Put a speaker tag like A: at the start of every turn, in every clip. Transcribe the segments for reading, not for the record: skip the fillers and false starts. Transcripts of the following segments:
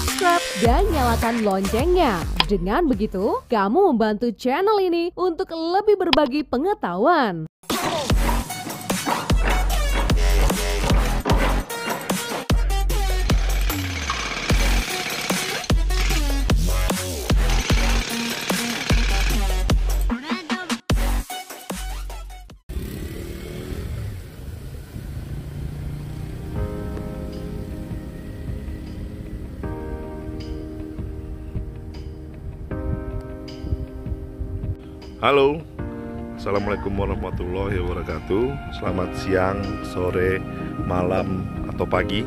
A: subscribe, dan nyalakan loncengnya. Dengan begitu, kamu membantu channel ini untuk lebih berbagi pengetahuan.
B: Halo, Assalamualaikum warahmatullahi wabarakatuh. Selamat siang, sore, malam, atau pagi.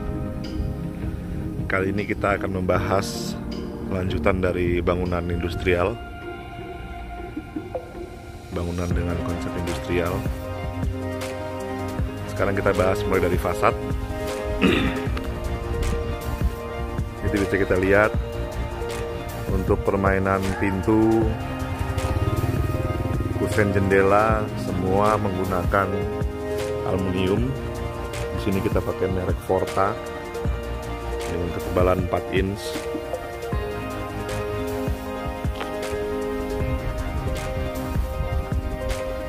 B: Kali ini kita akan membahas lanjutan dari bangunan industrial. Bangunan dengan konsep industrial. Sekarang kita bahas mulai dari fasad. Itu bisa kita lihat untuk permainan pintu, kusen jendela, semua menggunakan aluminium. Di sini kita pakai merek Forta dengan ketebalan 4 inch.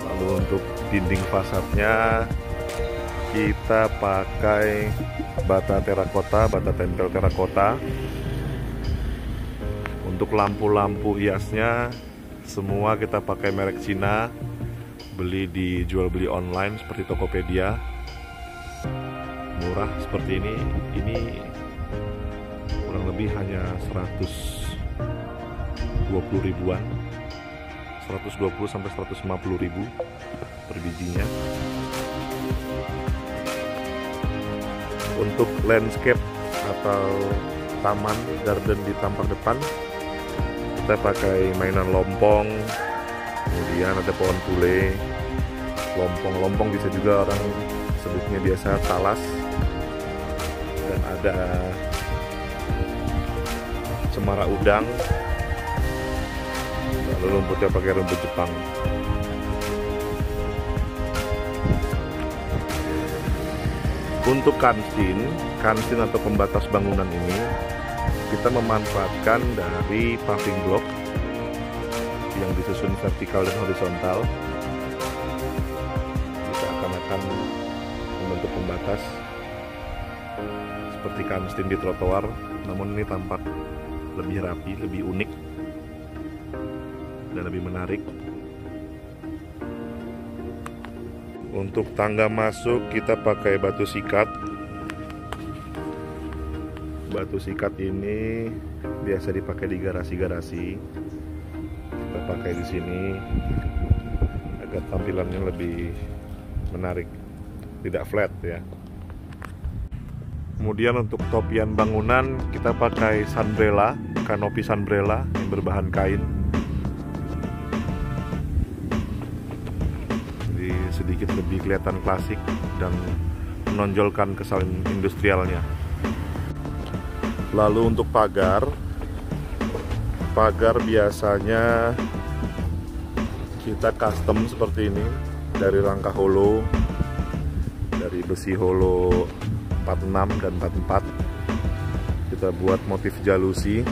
B: Lalu untuk dinding fasadnya kita pakai bata terakota, bata tempel terakota. Untuk lampu-lampu hiasnya semua kita pakai merek Cina, beli jual beli online seperti Tokopedia. Murah seperti ini kurang lebih hanya 120 ribuan, 120 sampai 150 ribu per bijinya. Untuk landscape atau taman garden di tampak depan, kita pakai mainan lompong, kemudian ada pohon pule, lompong bisa juga orang sebutnya biasa talas, dan ada cemara udang, lalu rumputnya pakai rumput Jepang. Untuk kantin atau pembatas bangunan ini kita memanfaatkan dari paving block yang disusun vertikal dan horizontal. Kita akan membentuk pembatas seperti kanstin di trotoar, namun ini tampak lebih rapi, lebih unik, dan lebih menarik. Untuk tangga masuk kita pakai batu sikat. Batu sikat ini biasa dipakai di garasi-garasi. Kita pakai di sini agar tampilannya lebih menarik, tidak flat ya. Kemudian untuk topian bangunan kita pakai sunbrella, kanopi sunbrella yang berbahan kain. Jadi sedikit lebih kelihatan klasik dan menonjolkan kesan industrialnya. Lalu untuk pagar biasanya kita custom seperti ini dari rangka holo, dari besi holo 46 dan 44. Kita buat motif jalusi.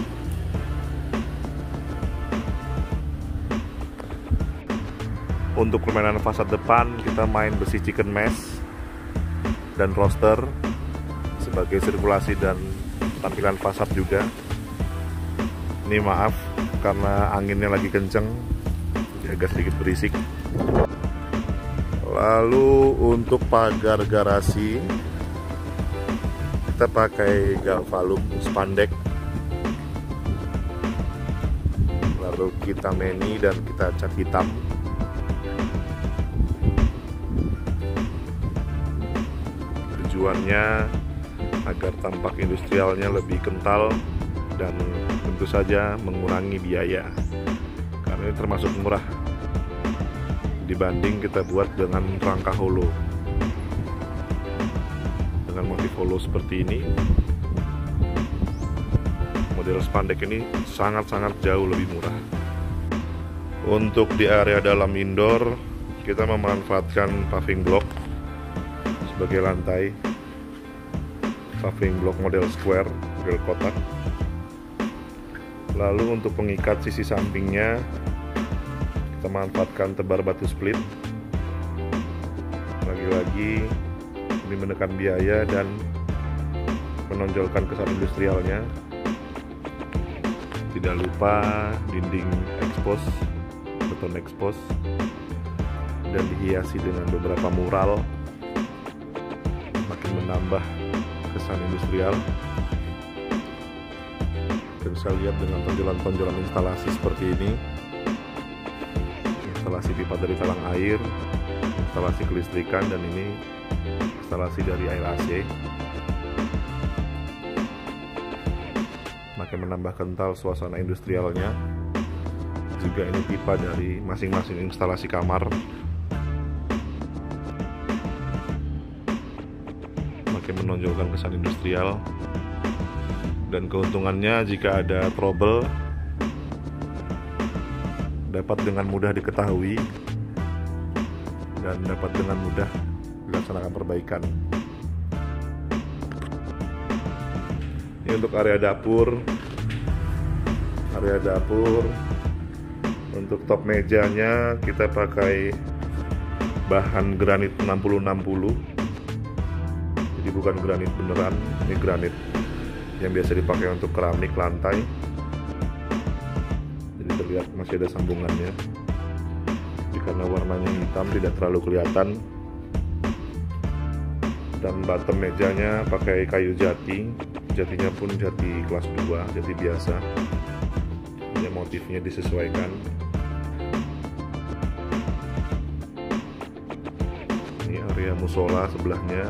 B: Untuk permainan fasad depan kita main besi chicken mesh dan roster sebagai sirkulasi dan tampilan fasad juga. Ini maaf karena anginnya lagi kenceng, jadi agak sedikit berisik. Lalu untuk pagar garasi kita pakai galvalum spandek, lalu kita meni dan kita cat hitam. Tujuannya agar tampak industrialnya lebih kental dan tentu saja mengurangi biaya, karena ini termasuk murah dibanding kita buat dengan rangka holo. Dengan motif holo seperti ini, model spandek ini sangat-sangat jauh lebih murah. Untuk di area dalam indoor kita memanfaatkan paving block sebagai lantai. Paving block model square, model kotak. Lalu untuk pengikat sisi sampingnya kita manfaatkan tebar batu split. Lagi-lagi demi menekan biaya dan menonjolkan kesan industrialnya. Tidak lupa dinding expose, beton expose, dan dihiasi dengan beberapa mural, makin menambah kesan industrial. Kita bisa lihat dengan tonjolan-tonjolan instalasi seperti ini, instalasi pipa dari talang air, instalasi kelistrikan, dan ini instalasi dari air AC. Makin menambah kental suasana industrialnya. Juga ini pipa dari masing-masing instalasi kamar. Makin menonjolkan kesan industrial. Dan keuntungannya jika ada trouble dapat dengan mudah diketahui dan dapat dengan mudah dilaksanakan perbaikan. Ini untuk area dapur. Untuk top mejanya kita pakai bahan granit 60-60. Jadi bukan granit beneran, ini granit yang biasa dipakai untuk keramik lantai. Jadi terlihat masih ada sambungannya. Jadi karena warnanya hitam tidak terlalu kelihatan. Dan bottom mejanya pakai kayu jati. Jatinya pun jati kelas 2, jati biasa. Ya, motifnya disesuaikan. Ini area musola sebelahnya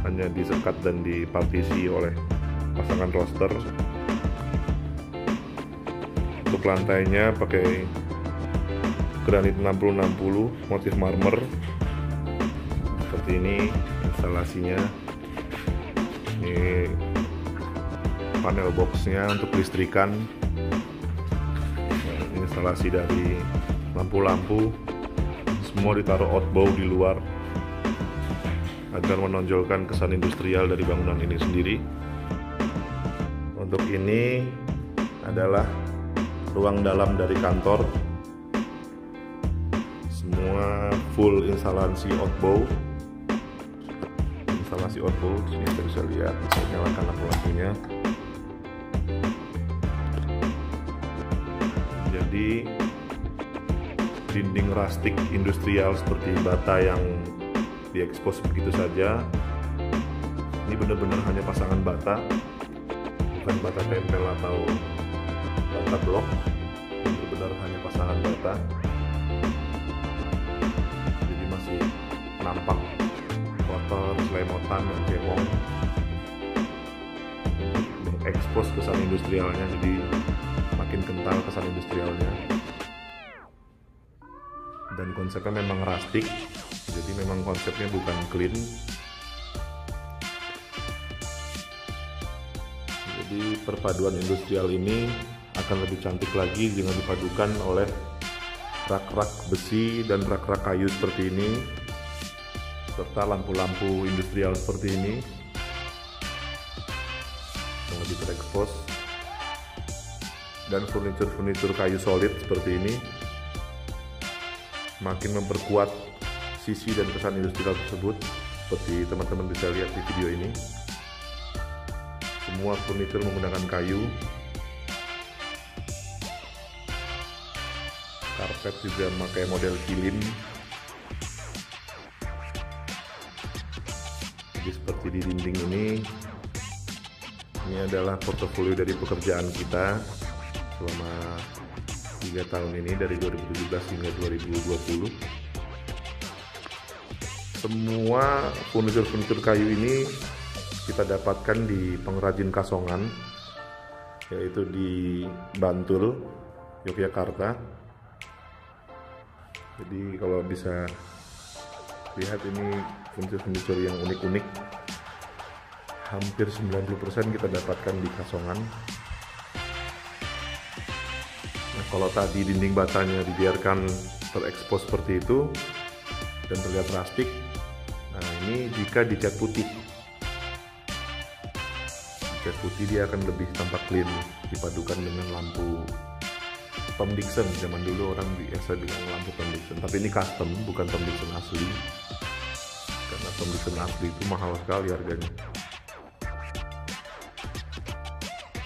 B: hanya disekat dan dipartisi oleh pasangan roster. Untuk lantainya pakai granit 60-60 motif marmer. Seperti ini instalasinya. Ini panel boxnya untuk listrikan. Instalasi dari lampu-lampu, semua ditaruh outbow di luar agar menonjolkan kesan industrial dari bangunan ini sendiri. Untuk ini adalah ruang dalam dari kantor. Semua full instalasi outbow. Instalasi outbow, sini kita bisa lihat. Saya nyalakan lampu-lampunya. Jadi dinding rustic industrial seperti bata yang diekspos begitu saja. Ini benar-benar hanya pasangan bata, bukan bata tempel atau bata blok. Benar-benar hanya pasangan bata. Jadi masih nampak kotor, selemotan, dan cemong. Mengekspos kesan industrialnya, jadi makin kental kesan industrialnya. Dan konsepnya memang rustic, jadi memang konsepnya bukan clean. Jadi perpaduan industrial ini akan lebih cantik lagi dengan dipadukan oleh rak-rak besi dan rak-rak kayu seperti ini, serta lampu-lampu industrial seperti ini yang lebih terekspos. Dan furnitur kayu solid seperti ini makin memperkuat sisi dan kesan industrial tersebut, seperti teman-teman bisa lihat di video ini. Semua furnitur menggunakan kayu. Karpet juga memakai model kilim. Jadi seperti di dinding ini adalah portofolio dari pekerjaan kita selama 3 tahun ini, dari 2017 hingga 2020. Semua furnitur kayu ini kita dapatkan di pengrajin Kasongan, yaitu di Bantul, Yogyakarta. Jadi kalau bisa lihat, ini furnitur yang unik-unik. Hampir 90% kita dapatkan di Kasongan. Nah, kalau tadi dinding batanya dibiarkan terekspos seperti itu dan terlihat rustic, nah ini jika dicat putih cat putih dia akan lebih tampak clean dipadukan dengan lampu Tom Dixon. Zaman dulu orang biasa dengan lampu Tom Dixon, tapi ini custom, bukan Tom Dixon asli, karena Tom Dixon asli itu mahal sekali harganya.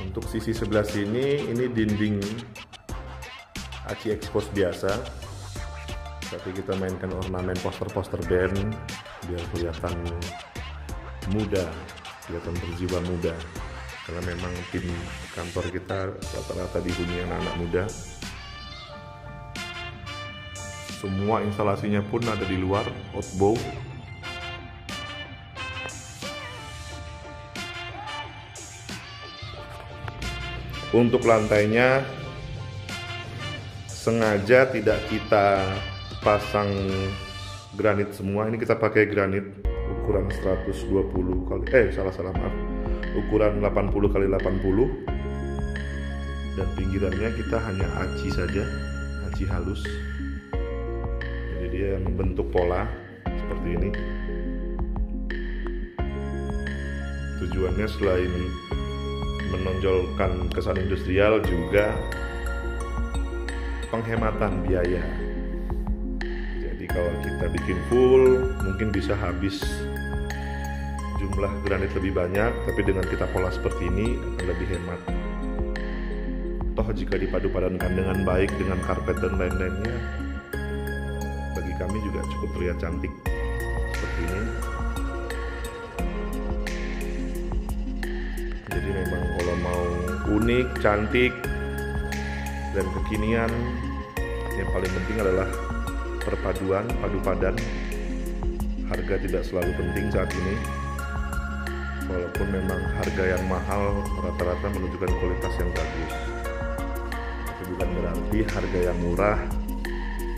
B: Untuk sisi sebelah sini, ini dinding Aci Expose biasa, tapi kita mainkan ornamen poster-poster band biar kelihatan muda, kelihatan berjiwa muda, karena memang tim kantor kita rata-rata dihuni anak-anak muda. Semua instalasinya pun ada di luar, outbow. Untuk lantainya sengaja tidak kita pasang granit semua, ini kita pakai granit ukuran 120 kali ukuran 80 kali 80, dan pinggirannya kita hanya aci saja, aci halus. Jadi dia membentuk pola seperti ini. Tujuannya selain menonjolkan kesan industrial juga penghematan biaya. Jadi kalau kita bikin full mungkin bisa habis jumlah granit lebih banyak, tapi dengan kita pola seperti ini akan lebih hemat. Toh jika dipadu-padankan dengan baik dengan karpet dan lain-lainnya, bagi kami juga cukup terlihat cantik seperti ini. Jadi memang kalau mau unik, cantik, dan kekinian, yang paling penting adalah perpaduan, padu padan. Harga tidak selalu penting saat ini, walaupun memang harga yang mahal rata-rata menunjukkan kualitas yang bagus, tapi bukan berarti harga yang murah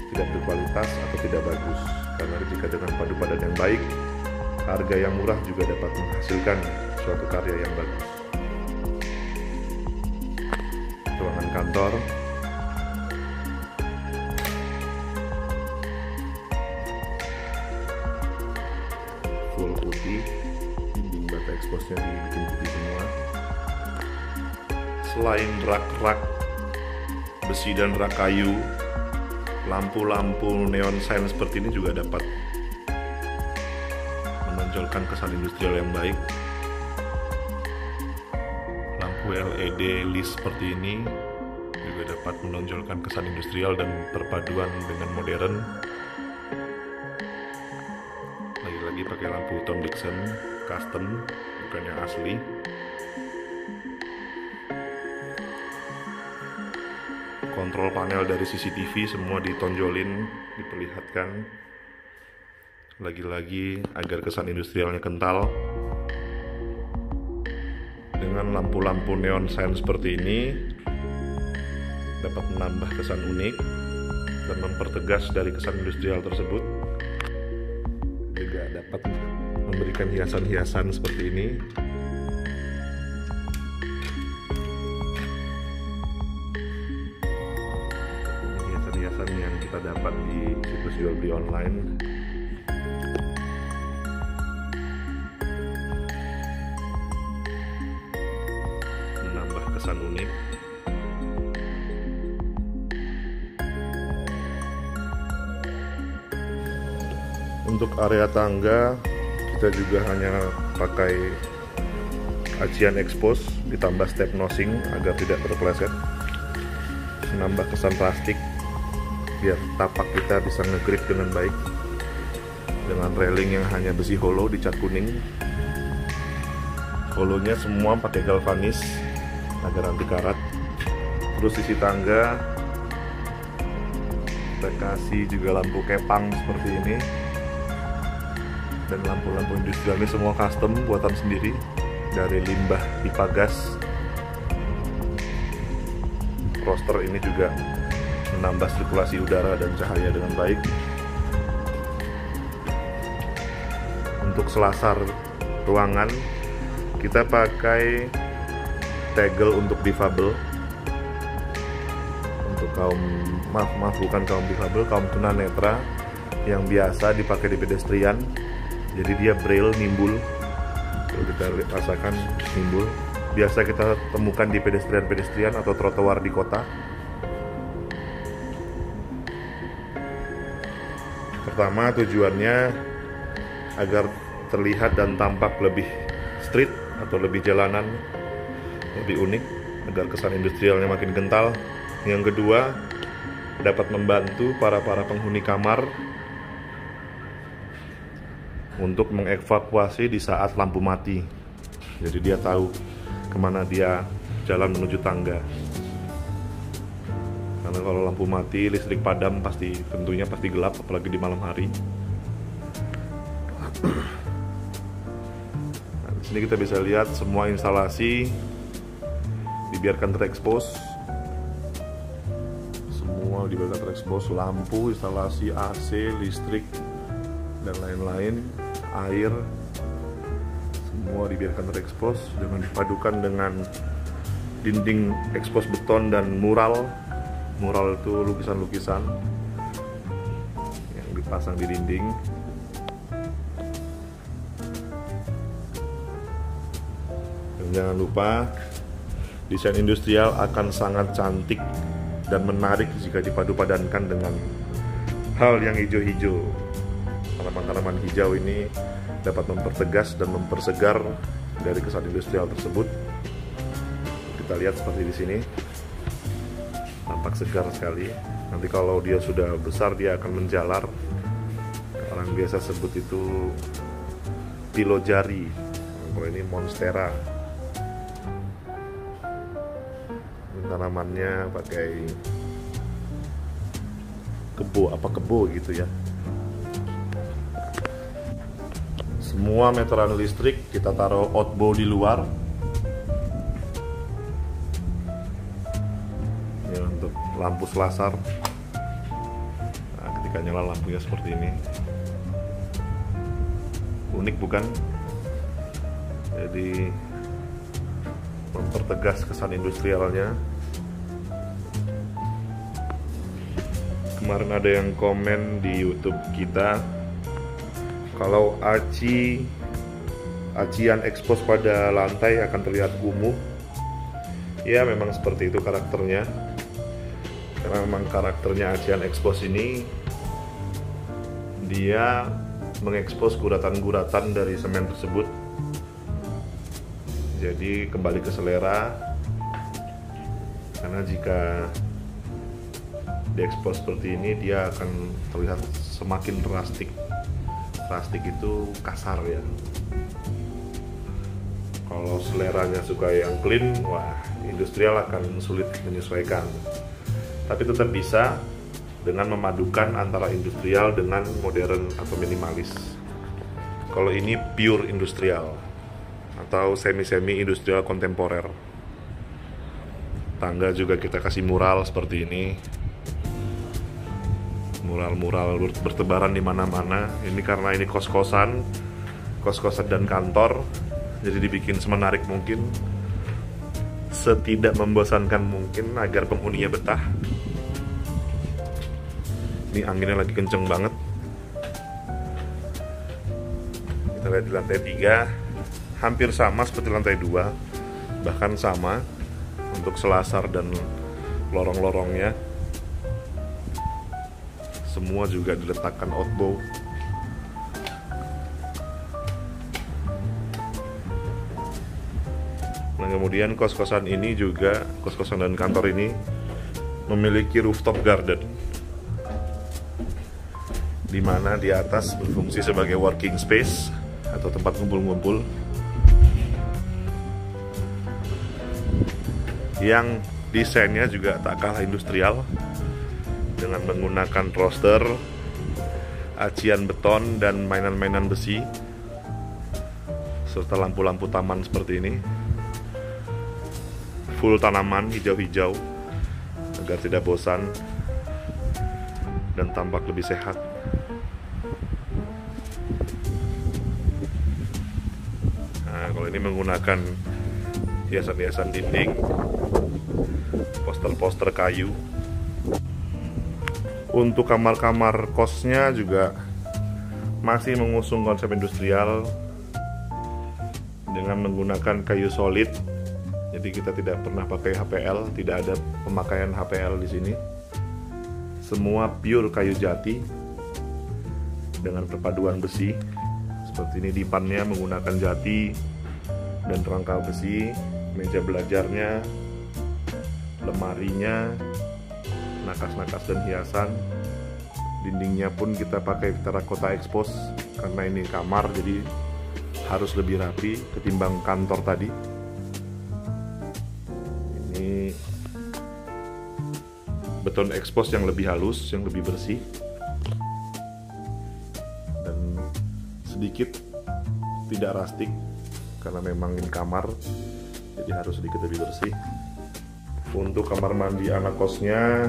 B: tidak berkualitas atau tidak bagus, karena jika dengan padu padan yang baik, harga yang murah juga dapat menghasilkan suatu karya yang bagus. Ruangan kantor, full putih, dinding bata expose-nya dibikin putih semua. Selain rak-rak besi dan rak kayu, lampu-lampu neon sign seperti ini juga dapat menonjolkan kesan industrial yang baik. Lampu LED list seperti ini juga dapat menonjolkan kesan industrial dan perpaduan dengan modern. Lagi-lagi pakai lampu Tom Dixon custom, bukan yang asli. Kontrol panel dari CCTV semua ditonjolin, diperlihatkan. Lagi-lagi agar kesan industrialnya kental. Dengan lampu-lampu neon sign seperti ini dapat menambah kesan unik dan mempertegas dari kesan industrial tersebut. Juga dapat memberikan hiasan-hiasan seperti ini. Hiasan-hiasan yang kita dapat di situs jual beli online. Menambah kesan unik. Untuk area tangga kita juga hanya pakai acian expose ditambah step nosing agar tidak terpeleset, menambah kesan plastik biar tapak kita bisa ngegrip dengan baik, dengan railing yang hanya besi hollow dicat kuning. Hollownya semua pakai galvanis agar anti karat. Terus sisi tangga kita kasih juga lampu kepang seperti ini, dan lampu-lampu industrial ini semua custom buatan sendiri dari limbah pipa gas. Roster ini juga menambah sirkulasi udara dan cahaya dengan baik. Untuk selasar ruangan kita pakai tegel untuk difabel. Untuk bukan kaum difabel, kaum tunanetra yang biasa dipakai di pedestrian. Jadi dia braille nimbul, kalau kita rasakan nimbul. biasa kita temukan di pedestrian atau trotoar di kota. Pertama, tujuannya agar terlihat dan tampak lebih street atau lebih jalanan, lebih unik, agar kesan industrialnya makin kental. Yang kedua, dapat membantu para penghuni kamar untuk mengevakuasi di saat lampu mati. Jadi dia tahu kemana dia jalan menuju tangga. Karena kalau lampu mati, listrik padam, tentunya pasti gelap, apalagi di malam hari. Nah, di sini kita bisa lihat semua instalasi dibiarkan terekspos. Semua dibiarkan terekspos, lampu, instalasi AC, listrik, dan lain-lain, air, semua dibiarkan terekspos dengan dipadukan dengan dinding ekspos beton dan mural. Mural itu lukisan-lukisan yang dipasang di dinding. Dan jangan lupa, desain industrial akan sangat cantik dan menarik jika dipadu-padankan dengan hal yang hijau-hijau. Tanaman-tanaman hijau ini dapat mempertegas dan mempersegar dari kesan industrial tersebut. Kita lihat seperti di sini, tampak segar sekali. Nanti kalau dia sudah besar, dia akan menjalar. Orang biasa sebut itu pilojari. Kalau ini monstera. Tanamannya pakai kebo gitu ya. Semua meteran listrik kita taruh outbow di luar. Ini untuk lampu selasar. Nah, ketika nyala lampunya seperti ini, unik bukan? Jadi mempertegas kesan industrialnya. Kemarin ada yang komen di YouTube kita, kalau acian ekspos pada lantai akan terlihat kumuh. Ya, memang seperti itu karakternya. Karena memang karakternya acian ekspos ini, dia mengekspos guratan-guratan dari semen tersebut. Jadi kembali ke selera. Karena jika diekspos seperti ini, dia akan terlihat semakin drastik. Plastik itu kasar ya. Kalau seleranya suka yang clean, wah, industrial akan sulit menyesuaikan. Tapi tetap bisa dengan memadukan antara industrial dengan modern atau minimalis. Kalau ini pure industrial atau semi-semi industrial kontemporer. Tangga juga kita kasih mural seperti ini. Mural-mural bertebaran di mana-mana. Ini karena ini kos-kosan dan kantor, jadi dibikin semenarik mungkin, setidak membosankan mungkin agar penghuninya betah. Ini anginnya lagi kenceng banget. Kita lihat di lantai 3, hampir sama seperti lantai 2, bahkan sama untuk selasar dan lorong-lorongnya. Semua juga diletakkan outbow. Nah, kemudian kos-kosan ini juga, kos-kosan dan kantor ini memiliki rooftop garden, di mana di atas berfungsi sebagai working space atau tempat ngumpul-ngumpul, yang desainnya juga tak kalah industrial, dengan menggunakan roster, acian beton, dan mainan-mainan besi, serta lampu-lampu taman seperti ini. Full tanaman hijau-hijau agar tidak bosan dan tampak lebih sehat. Nah, kalau ini menggunakan hiasan-hiasan dinding, poster-poster kayu. Untuk kamar-kamar kosnya juga masih mengusung konsep industrial dengan menggunakan kayu solid Jadi kita tidak pernah pakai HPL, tidak ada pemakaian HPL di sini. Semua pure kayu jati dengan perpaduan besi. Seperti ini dipannya menggunakan jati dan rangka besi, meja belajarnya, lemarinya, nakas-nakas dan hiasan. Dindingnya pun kita pakai terakota expose karena ini kamar, jadi harus lebih rapi ketimbang kantor tadi. Ini beton expose yang lebih halus, yang lebih bersih, dan sedikit tidak rustic karena memang ini kamar, jadi harus sedikit lebih bersih. Untuk kamar mandi anak kosnya,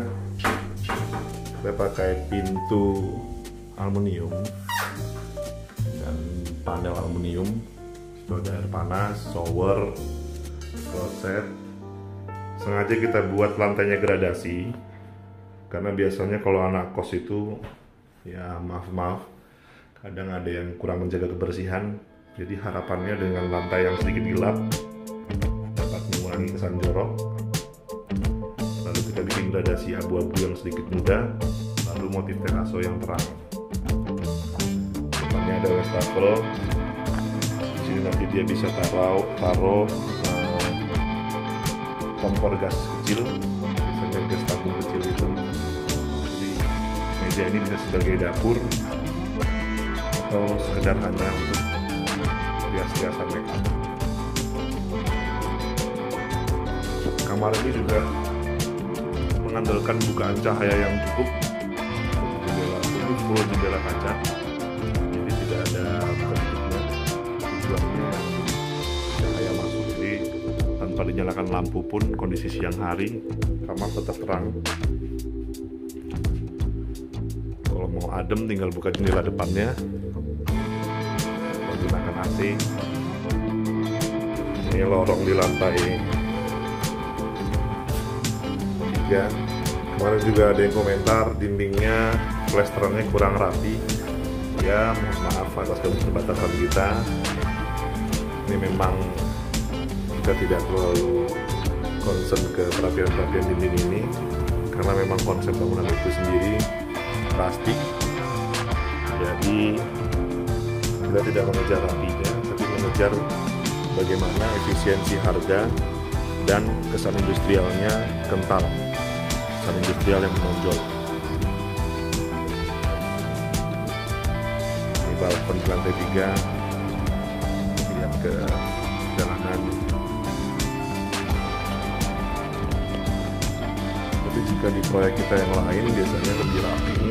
B: saya pakai pintu aluminium dan panel aluminium. Itu ada air panas, shower, kloset. Sengaja kita buat lantainya gradasi karena biasanya kalau anak kos itu, ya maaf, kadang ada yang kurang menjaga kebersihan. Jadi harapannya dengan lantai yang sedikit gelap dapat mengurangi kesan jorok. Lalu kita bikin gradasi abu-abu yang sedikit muda, lalu motif teraso yang terang. Depannya ada wastafel. Di sini nanti dia bisa taruh kompor gas kecil, misalnya gas tabung kecil itu. Jadi meja ini bisa sebagai dapur atau sekedar hanya untuk hias-hiasan make up. Kamar ini juga mengandalkan bukaan cahaya yang cukup. Jendela itu full jendela kaca, jadi tidak ada buka-tutupnya. Tujuannya cahaya masuk, jadi tanpa dinyalakan lampu pun kondisi siang hari kamar tetap terang. Kalau mau adem tinggal buka jendela depannya, menggunakan AC. Ini lorong di lantai 3. Kemarin juga ada yang komentar dindingnya plesterannya kurang rapi. Ya mohon maaf atas keterbatasan kita. Ini memang kita tidak terlalu concern ke perapian-perapian dinding ini karena memang konsep bangunan itu sendiri rustic. Jadi kita tidak mengejar rapinya, tapi mengejar bagaimana efisiensi harga dan kesan industrialnya kental, kesan industrial yang menonjol. Ini balkon di lantai 3, lihat ke jalanan. Tapi jika di proyek kita yang lain biasanya lebih rapi,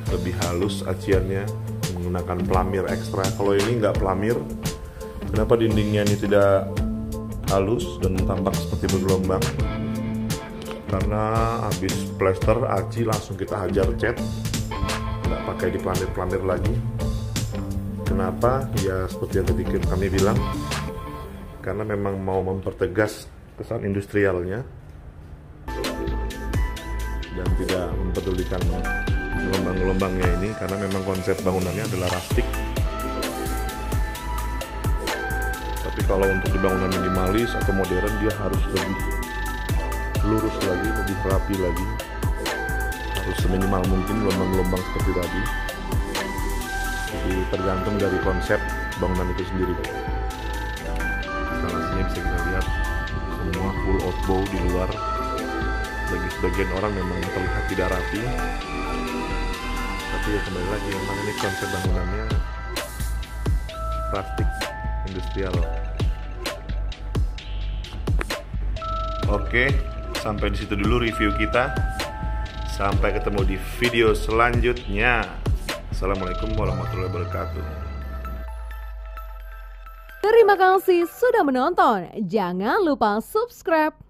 B: lebih halus aciannya, menggunakan pelamir ekstra. Kalau ini nggak pelamir, kenapa dindingnya ini tidak halus dan tampak seperti bergelombang? Karena habis plester aci langsung kita hajar cat, nggak pakai di pelamir lagi. Kenapa? Ya seperti yang tadi kami bilang, karena memang mau mempertegas kesan industrialnya dan tidak mempedulikan gelombang-gelombangnya ini, karena memang konsep bangunannya adalah rustic. Tapi kalau untuk di bangunan minimalis atau modern, dia harus lebih lurus lagi, lebih rapi lagi, harus seminimal mungkin gelombang-gelombang seperti tadi. Jadi tergantung dari konsep bangunan itu sendiri. Instalasinya bisa kita lihat semua full outbow di luar. Bagi sebagian orang memang terlihat tidak rapi, tapi ya kembali lagi memang ini konsep bangunannya rustic, industrial. Oke, sampai di situ dulu review kita. Sampai ketemu di video selanjutnya. Assalamualaikum warahmatullahi wabarakatuh.
A: Terima kasih sudah menonton. Jangan lupa subscribe.